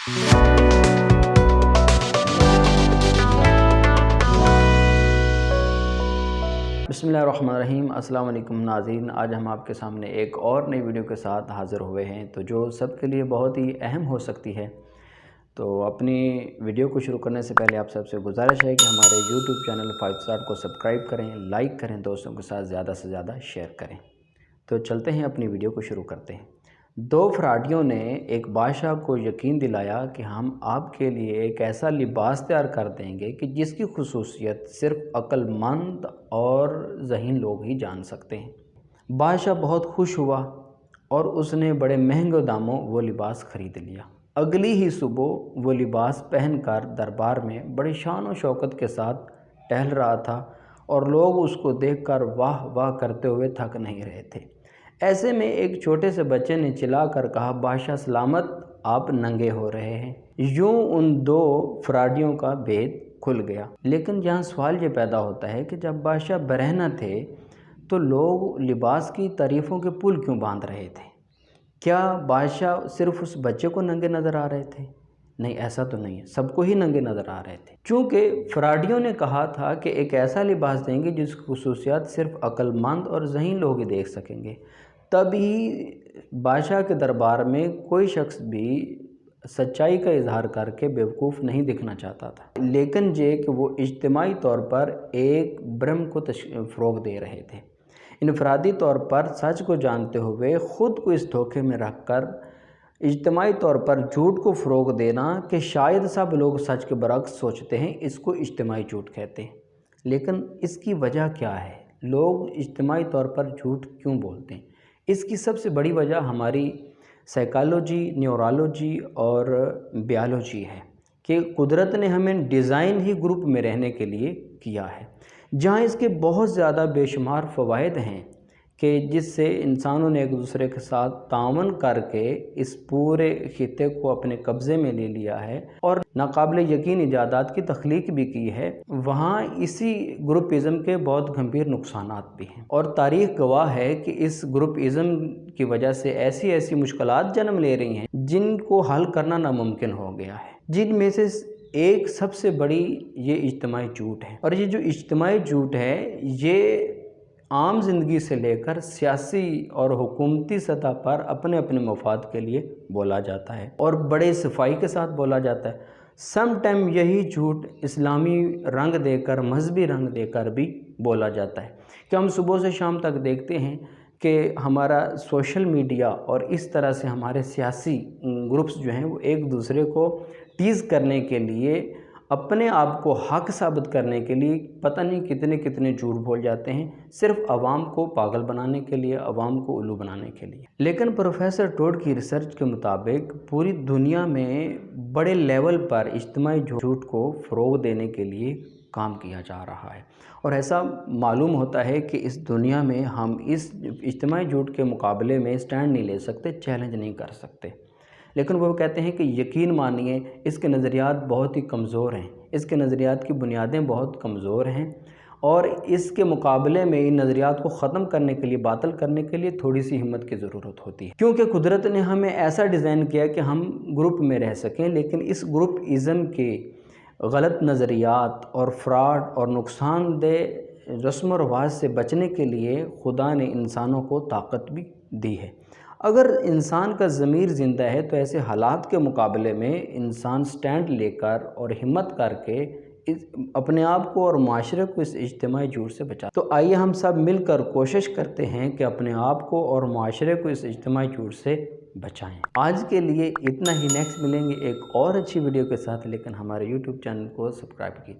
बिस्मिल्लाहिर्रहमानिर्रहीम। अस्सलाम वालेकुम नाज़रीन, आज हम आपके सामने एक और नई वीडियो के साथ हाज़िर हुए हैं तो जो सबके लिए बहुत ही अहम हो सकती है। तो अपनी वीडियो को शुरू करने से पहले आप सबसे गुजारिश है कि हमारे YouTube चैनल 5 स्टार को सब्सक्राइब करें, लाइक करें, दोस्तों के साथ ज़्यादा से ज़्यादा शेयर करें। तो चलते हैं, अपनी वीडियो को शुरू करते हैं। दो फराडियों ने एक बादशाह को यकीन दिलाया कि हम आपके लिए एक ऐसा लिबास तैयार कर देंगे कि जिसकी खुसूसियत सिर्फ अक्लमंद और ज़हीन लोग ही जान सकते हैं। बादशाह बहुत खुश हुआ और उसने बड़े महंगे दामों वो लिबास ख़रीद लिया। अगली ही सुबह वो लिबास पहनकर दरबार में बड़ी शान और शौकत के साथ टहल रहा था और लोग उसको देखकर वाह वाह करते हुए थक नहीं रहे थे। ऐसे में एक छोटे से बच्चे ने चिल्लाकर कहा, बादशाह सलामत, आप नंगे हो रहे हैं। यूं उन दो फराडियों का भेद खुल गया। लेकिन यहाँ सवाल ये पैदा होता है कि जब बादशाह बरहना थे तो लोग लिबास की तारीफ़ों के पुल क्यों बांध रहे थे? क्या बादशाह सिर्फ उस बच्चे को नंगे नज़र आ रहे थे? नहीं, ऐसा तो नहीं है, सबको ही नंगे नज़र आ रहे थे। चूँकि फराडियों ने कहा था कि एक ऐसा लिबास देंगे जिसकी खुसूसियात सिर्फ अक्लमंद और ज़हीन लोग ही देख सकेंगे, तभी बादशाह के दरबार में कोई शख्स भी सच्चाई का इजहार करके बेवकूफ़ नहीं दिखना चाहता था। लेकिन ये कि वो इज्तिमाई तौर पर एक भ्रम को फ़रोग़ दे रहे थे। इनफरादी तौर पर सच को जानते हुए ख़ुद को इस धोखे में रख कर इज्तिमाई तौर पर झूठ को फ़रोग़ देना कि शायद सब लोग सच के बरक्स सोचते हैं, इसको इज्तिमाई झूठ कहते हैं। लेकिन इसकी वजह क्या है? लोग इज्तिमाई तौर पर झूठ क्यों बोलते हैं? इसकी सबसे बड़ी वजह हमारी साइकोलॉजी, न्यूरोलॉजी और बायोलॉजी है कि कुदरत ने हमें डिज़ाइन ही ग्रुप में रहने के लिए किया है, जहाँ इसके बहुत ज़्यादा बेशुमार फ़वाइद हैं कि जिससे इंसानों ने एक दूसरे के साथ तावन करके इस पूरे खित्ते को अपने कब्ज़े में ले लिया है और नाकाबिल यकीन इजादात की तख्लीक भी की है। वहाँ इसी ग्रुपिज़म के बहुत गंभीर नुकसानात भी हैं और तारीख़ गवाह है कि इस ग्रुपिज़म की वजह से ऐसी ऐसी मुश्किलात जन्म ले रही हैं जिनको हल करना नामुमकिन हो गया है। जिनमें से एक सबसे बड़ी ये इज्तिमाई झूठ है। और ये जो इज्तिमाई झूठ है ये आम ज़िंदगी से लेकर सियासी और हुकूमती सतह पर अपने अपने मफाद के लिए बोला जाता है और बड़े सफाई के साथ बोला जाता है। सम टाइम यही झूठ इस्लामी रंग देकर, मजहबी रंग देकर भी बोला जाता है कि हम सुबह से शाम तक देखते हैं कि हमारा सोशल मीडिया और इस तरह से हमारे सियासी ग्रुप्स जो हैं वो एक दूसरे को टीज़ करने के लिए, अपने आप को हक साबित करने के लिए पता नहीं कितने कितने झूठ बोल जाते हैं, सिर्फ आवाम को पागल बनाने के लिए, आवाम को उल्लू बनाने के लिए। लेकिन प्रोफेसर टोड की रिसर्च के मुताबिक पूरी दुनिया में बड़े लेवल पर इज्तिमाई झूठ को फ़रोग़ देने के लिए काम किया जा रहा है और ऐसा मालूम होता है कि इस दुनिया में हम इस इज्तिमाई झूठ के मुकाबले में स्टैंड नहीं ले सकते, चैलेंज नहीं कर सकते। लेकिन वो कहते हैं कि यकीन मानिए इसके नज़रियात बहुत ही कमज़ोर हैं, इसके नज़रियात की बुनियादें बहुत कमज़ोर हैं और इसके मुकाबले में इन नज़रियात को ख़त्म करने के लिए, बातिल करने के लिए थोड़ी सी हिम्मत की ज़रूरत होती है। क्योंकि कुदरत ने हमें ऐसा डिज़ाइन किया कि हम ग्रुप में रह सकें, लेकिन इस ग्रुपिज़म के गलत नज़रियात और फ्रॉड और नुकसानदेह रस्म व रवाज से बचने के लिए खुदा ने इंसानों को ताकत भी दी है। अगर इंसान का ज़मीर ज़िंदा है तो ऐसे हालात के मुकाबले में इंसान स्टैंड लेकर और हिम्मत करके अपने आप को और माशरे को इस इज्तिमाई झूठ से बचा। तो आइए हम सब मिलकर कोशिश करते हैं कि अपने आप को और माशरे को इस इज्तिमाई झूठ से बचाएं। आज के लिए इतना ही, नेक्स्ट मिलेंगे एक और अच्छी वीडियो के साथ, लेकिन हमारे YouTube चैनल को सब्सक्राइब कीजिए।